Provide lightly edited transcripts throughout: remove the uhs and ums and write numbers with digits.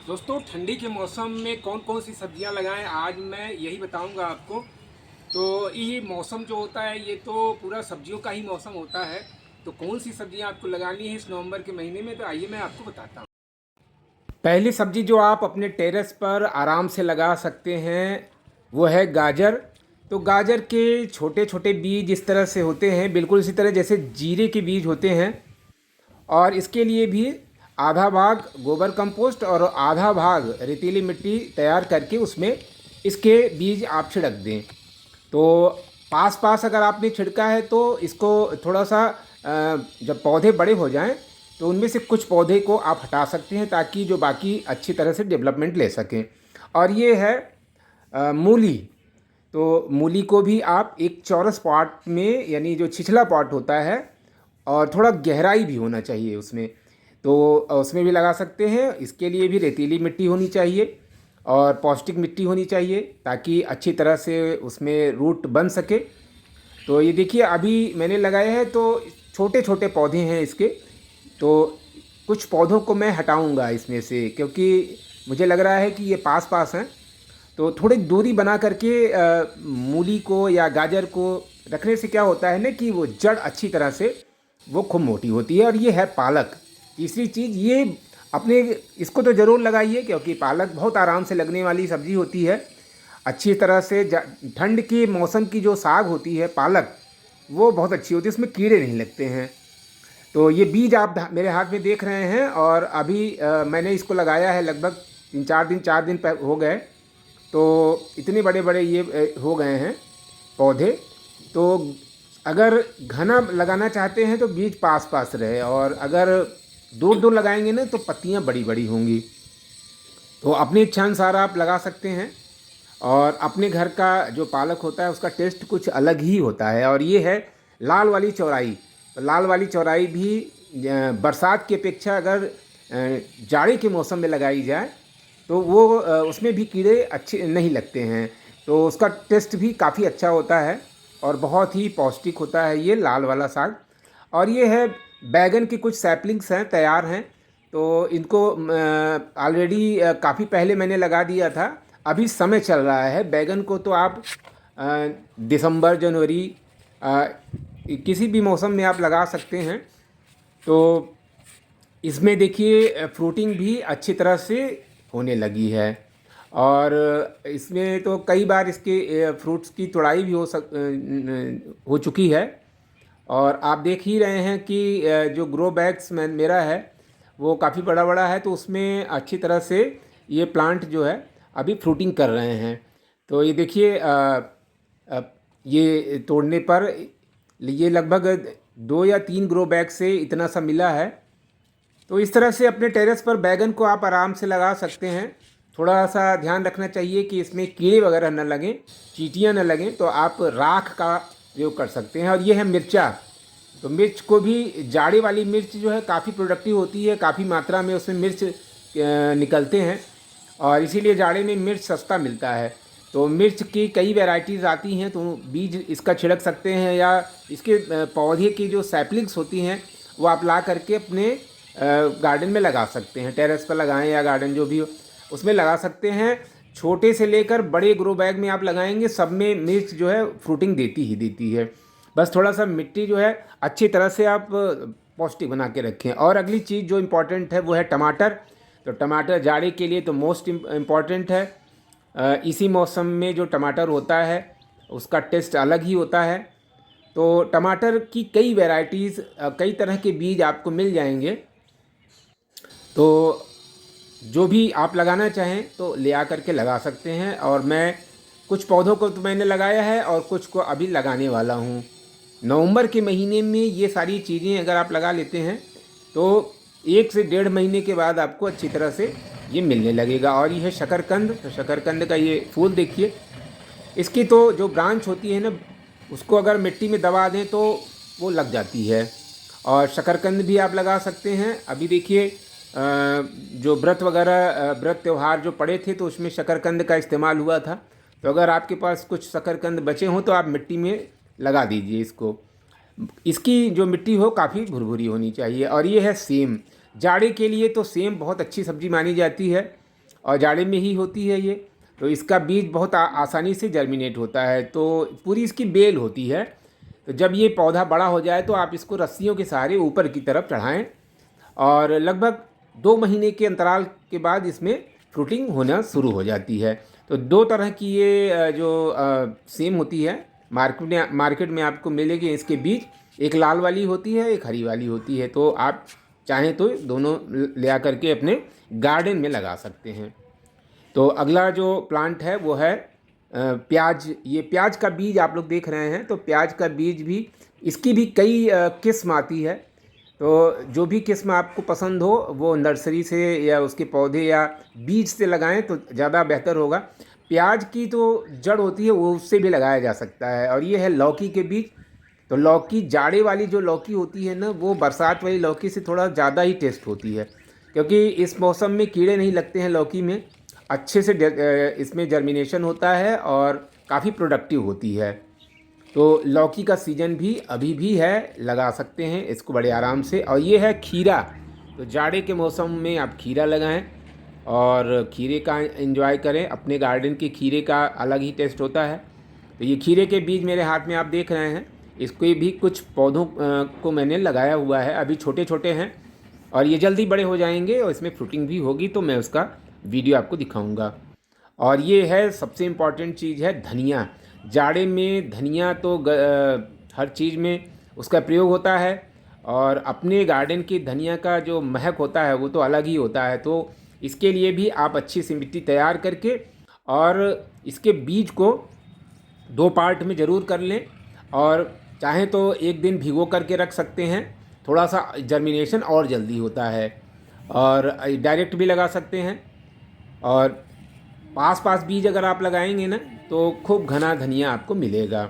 दोस्तों ठंडी के मौसम में कौन कौन सी सब्जियां लगाएं आज मैं यही बताऊंगा आपको। तो ये मौसम जो होता है ये तो पूरा सब्जियों का ही मौसम होता है। तो कौन सी सब्जियां आपको लगानी है इस नवंबर के महीने में, तो आइए मैं आपको बताता हूँ। पहली सब्जी जो आप अपने टेरेस पर आराम से लगा सकते हैं वो है गाजर। तो गाजर के छोटे छोटे बीज इस तरह से होते हैं, बिल्कुल इसी तरह जैसे जीरे के बीज होते हैं। और इसके लिए भी आधा भाग गोबर कंपोस्ट और आधा भाग रेतीली मिट्टी तैयार करके उसमें इसके बीज आप छिड़क दें। तो पास पास अगर आपने छिड़का है तो इसको थोड़ा सा जब पौधे बड़े हो जाएं तो उनमें से कुछ पौधे को आप हटा सकते हैं ताकि जो बाकी अच्छी तरह से डेवलपमेंट ले सकें। और ये है मूली। तो मूली को भी आप एक चौरस पॉट में, यानी जो छिछला पॉट होता है और थोड़ा गहराई भी होना चाहिए उसमें, तो उसमें भी लगा सकते हैं। इसके लिए भी रेतीली मिट्टी होनी चाहिए और पौष्टिक मिट्टी होनी चाहिए ताकि अच्छी तरह से उसमें रूट बन सके। तो ये देखिए अभी मैंने लगाए हैं तो छोटे छोटे पौधे हैं इसके। तो कुछ पौधों को मैं हटाऊंगा इसमें से क्योंकि मुझे लग रहा है कि ये पास पास हैं। तो थोड़ी दूरी बना करके मूली को या गाजर को रखने से क्या होता है ना कि वो जड़ अच्छी तरह से वो खूब मोटी होती है। और ये है पालक। तीसरी चीज़ ये अपने इसको तो ज़रूर लगाइए क्योंकि पालक बहुत आराम से लगने वाली सब्ज़ी होती है। अच्छी तरह से ठंड के मौसम की जो साग होती है पालक, वो बहुत अच्छी होती है, उसमें कीड़े नहीं लगते हैं। तो ये बीज आप मेरे हाथ में देख रहे हैं और अभी मैंने इसको लगाया है लगभग 4 दिन हो गए। तो इतने बड़े बड़े ये हो गए हैं पौधे। तो अगर घना लगाना चाहते हैं तो बीज पास पास रहे, और अगर दूर दूर लगाएंगे ना तो पत्तियां बड़ी बड़ी होंगी। तो अपनी इच्छानुसार आप लगा सकते हैं। और अपने घर का जो पालक होता है उसका टेस्ट कुछ अलग ही होता है। और ये है लाल वाली चौराई। तो लाल वाली चौराई भी बरसात की अपेक्षा अगर जाड़े के मौसम में लगाई जाए तो वो उसमें भी कीड़े अच्छे नहीं लगते हैं। तो उसका टेस्ट भी काफ़ी अच्छा होता है और बहुत ही पौष्टिक होता है ये लाल वाला साग। और ये है बैगन की कुछ सैपलिंग्स हैं, तैयार हैं। तो इनको ऑलरेडी काफ़ी पहले मैंने लगा दिया था। अभी समय चल रहा है बैगन को, तो आप दिसंबर जनवरी किसी भी मौसम में आप लगा सकते हैं। तो इसमें देखिए फ्रूटिंग भी अच्छी तरह से होने लगी है। और इसमें तो कई बार इसके फ्रूट्स की तुड़ाई भी हो चुकी है। और आप देख ही रहे हैं कि जो ग्रो बैग्स में मेरा है वो काफ़ी बड़ा बड़ा है, तो उसमें अच्छी तरह से ये प्लांट जो है अभी फ्रूटिंग कर रहे हैं। तो ये देखिए ये तोड़ने पर ये लगभग 2 या 3 ग्रो बैग से इतना सा मिला है। तो इस तरह से अपने टेरेस पर बैगन को आप आराम से लगा सकते हैं। थोड़ा सा ध्यान रखना चाहिए कि इसमें कीड़े वगैरह न लगें, चींटियाँ न लगें, तो आप राख का प्रयोग कर सकते हैं। और ये है मिर्चा। तो मिर्च को भी, जाड़े वाली मिर्च जो है काफ़ी प्रोडक्टिव होती है, काफ़ी मात्रा में उसमें मिर्च निकलते हैं और इसीलिए जाड़े में मिर्च सस्ता मिलता है। तो मिर्च की कई वैरायटीज़ आती हैं, तो बीज इसका छिड़क सकते हैं या इसके पौधे की जो सैपलिंग्स होती हैं वो आप ला करके अपने गार्डन में लगा सकते हैं। टेरेस पर लगाएं या गार्डन जो भी हो उसमें लगा सकते हैं। छोटे से लेकर बड़े ग्रो बैग में आप लगाएंगे, सब में मिर्च जो है फ्रूटिंग देती ही देती है। बस थोड़ा सा मिट्टी जो है अच्छी तरह से आप पौष्टिक बना के रखें। और अगली चीज़ जो इम्पोर्टेंट है वो है टमाटर। तो टमाटर जाड़े के लिए तो मोस्ट इम्पॉर्टेंट है। इसी मौसम में जो टमाटर होता है उसका टेस्ट अलग ही होता है। तो टमाटर की कई वैरायटीज़, कई तरह के बीज आपको मिल जाएंगे। तो जो भी आप लगाना चाहें तो ले आ करके लगा सकते हैं। और मैं कुछ पौधों को तो मैंने लगाया है और कुछ को अभी लगाने वाला हूँ। नवंबर के महीने में ये सारी चीज़ें अगर आप लगा लेते हैं तो 1 से 1.5 महीने के बाद आपको अच्छी तरह से ये मिलने लगेगा। और ये है शकरकंद। तो शकरकंद का ये फूल देखिए, इसकी तो जो ब्रांच होती है ना उसको अगर मिट्टी में दबा दें तो वो लग जाती है। और शकरकंद भी आप लगा सकते हैं। अभी देखिए जो व्रत वगैरह, व्रत त्यौहार जो पड़े थे तो उसमें शकरकंद का इस्तेमाल हुआ था। तो अगर आपके पास कुछ शकरकंद बचे हों तो आप मिट्टी में लगा दीजिए इसको। इसकी जो मिट्टी हो काफ़ी भुरभुरी होनी चाहिए। और ये है सेम। जाड़े के लिए तो सेम बहुत अच्छी सब्ज़ी मानी जाती है। और जाड़े में ही होती है ये। तो इसका बीज बहुत आसानी से जर्मिनेट होता है। तो पूरी इसकी बेल होती है। तो जब ये पौधा बड़ा हो जाए तो आप इसको रस्सियों के सहारे ऊपर की तरफ चढ़ाएं और लगभग 2 महीने के अंतराल के बाद इसमें फ्रूटिंग होना शुरू हो जाती है। तो 2 तरह की ये जो सेम होती है मार्केट में आपको मिलेगी इसके बीज। एक लाल वाली होती है, एक हरी वाली होती है। तो आप चाहें तो दोनों ले आकर के अपने गार्डन में लगा सकते हैं। तो अगला जो प्लांट है वो है प्याज। ये प्याज का बीज आप लोग देख रहे हैं। तो प्याज का बीज भी, इसकी भी कई किस्म आती है। तो जो भी किस्म आपको पसंद हो वो नर्सरी से या उसके पौधे या बीज से लगाएं तो ज़्यादा बेहतर होगा। प्याज की तो जड़ होती है वो, उससे भी लगाया जा सकता है। और ये है लौकी के बीज। तो लौकी, जाड़े वाली जो लौकी होती है ना, वो बरसात वाली लौकी से थोड़ा ज़्यादा ही टेस्ट होती है, क्योंकि इस मौसम में कीड़े नहीं लगते हैं लौकी में। अच्छे से इसमें जर्मिनेशन होता है और काफ़ी प्रोडक्टिव होती है। तो लौकी का सीज़न भी अभी भी है, लगा सकते हैं इसको बड़े आराम से। और ये है खीरा। तो जाड़े के मौसम में आप खीरा लगाएं और खीरे का एंजॉय करें। अपने गार्डन के खीरे का अलग ही टेस्ट होता है। तो ये खीरे के बीज मेरे हाथ में आप देख रहे हैं। इसके भी कुछ पौधों को मैंने लगाया हुआ है, अभी छोटे छोटे हैं और ये जल्दी बड़े हो जाएंगे और इसमें फ्रूटिंग भी होगी तो मैं उसका वीडियो आपको दिखाऊंगा। और ये है सबसे इम्पॉर्टेंट चीज़ है धनिया। जाड़े में धनिया तो हर चीज़ में उसका प्रयोग होता है और अपने गार्डन की धनिया का जो महक होता है वो तो अलग ही होता है। तो इसके लिए भी आप अच्छी सी मिट्टी तैयार करके और इसके बीज को 2 पार्ट में ज़रूर कर लें और चाहें तो एक दिन भिगो करके रख सकते हैं, थोड़ा सा जर्मिनेशन और जल्दी होता है। और डायरेक्ट भी लगा सकते हैं। और पास पास बीज अगर आप लगाएंगे ना तो खूब घना धनिया आपको मिलेगा।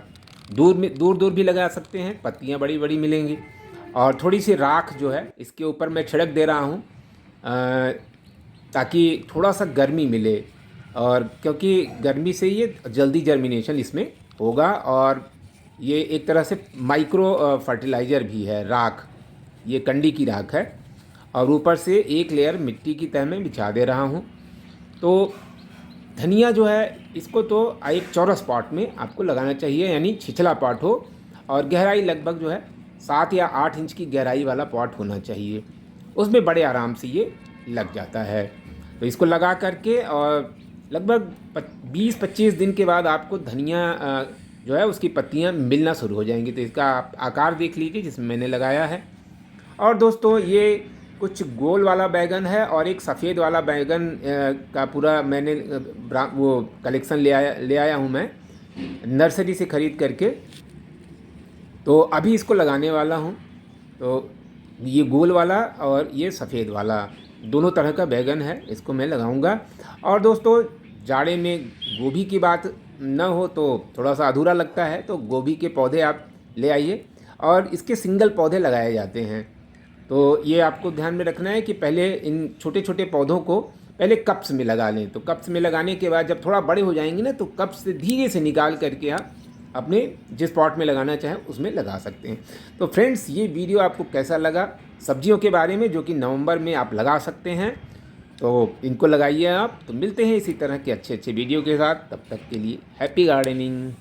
दूर दूर भी लगा सकते हैं, पत्तियां बड़ी बड़ी मिलेंगी। और थोड़ी सी राख जो है इसके ऊपर मैं छिड़क दे रहा हूँ ताकि थोड़ा सा गर्मी मिले, और क्योंकि गर्मी से ये जल्दी जर्मिनेशन इसमें होगा। और ये एक तरह से माइक्रो फर्टिलाइज़र भी है राख, ये कंडी की राख है। और ऊपर से एक लेयर मिट्टी की तह में बिछा दे रहा हूँ। तो धनिया जो है इसको तो एक चौरस पॉट में आपको लगाना चाहिए, यानी छिछला पॉट हो और गहराई लगभग जो है 7 या 8 इंच की गहराई वाला पॉट होना चाहिए, उसमें बड़े आराम से ये लग जाता है। तो इसको लगा करके और लगभग 20-25 दिन के बाद आपको धनिया जो है उसकी पत्तियां मिलना शुरू हो जाएंगी। तो इसका आप आकार देख लीजिए जिसमें मैंने लगाया है। और दोस्तों ये कुछ गोल वाला बैगन है और एक सफ़ेद वाला बैगन का पूरा मैंने वो कलेक्शन ले आया हूँ मैं नर्सरी से ख़रीद करके। तो अभी इसको लगाने वाला हूँ। तो ये गोल वाला और ये सफ़ेद वाला दोनों तरह का बैगन है, इसको मैं लगाऊंगा। और दोस्तों जाड़े में गोभी की बात न हो तो थोड़ा सा अधूरा लगता है, तो गोभी के पौधे आप ले आइए और इसके सिंगल पौधे लगाए जाते हैं। तो ये आपको ध्यान में रखना है कि पहले इन छोटे छोटे पौधों को पहले कप्स में लगा लें। तो कप्स में लगाने के बाद जब थोड़ा बड़े हो जाएंगे ना तो कप्स से धीरे से निकाल करके आप अपने जिस पॉट में लगाना चाहें उसमें लगा सकते हैं। तो फ्रेंड्स ये वीडियो आपको कैसा लगा सब्जियों के बारे में, जो कि नवंबर में आप लगा सकते हैं, तो इनको लगाइए आप। तो मिलते हैं इसी तरह के अच्छे अच्छे वीडियो के साथ, तब तक के लिए हैप्पी गार्डनिंग।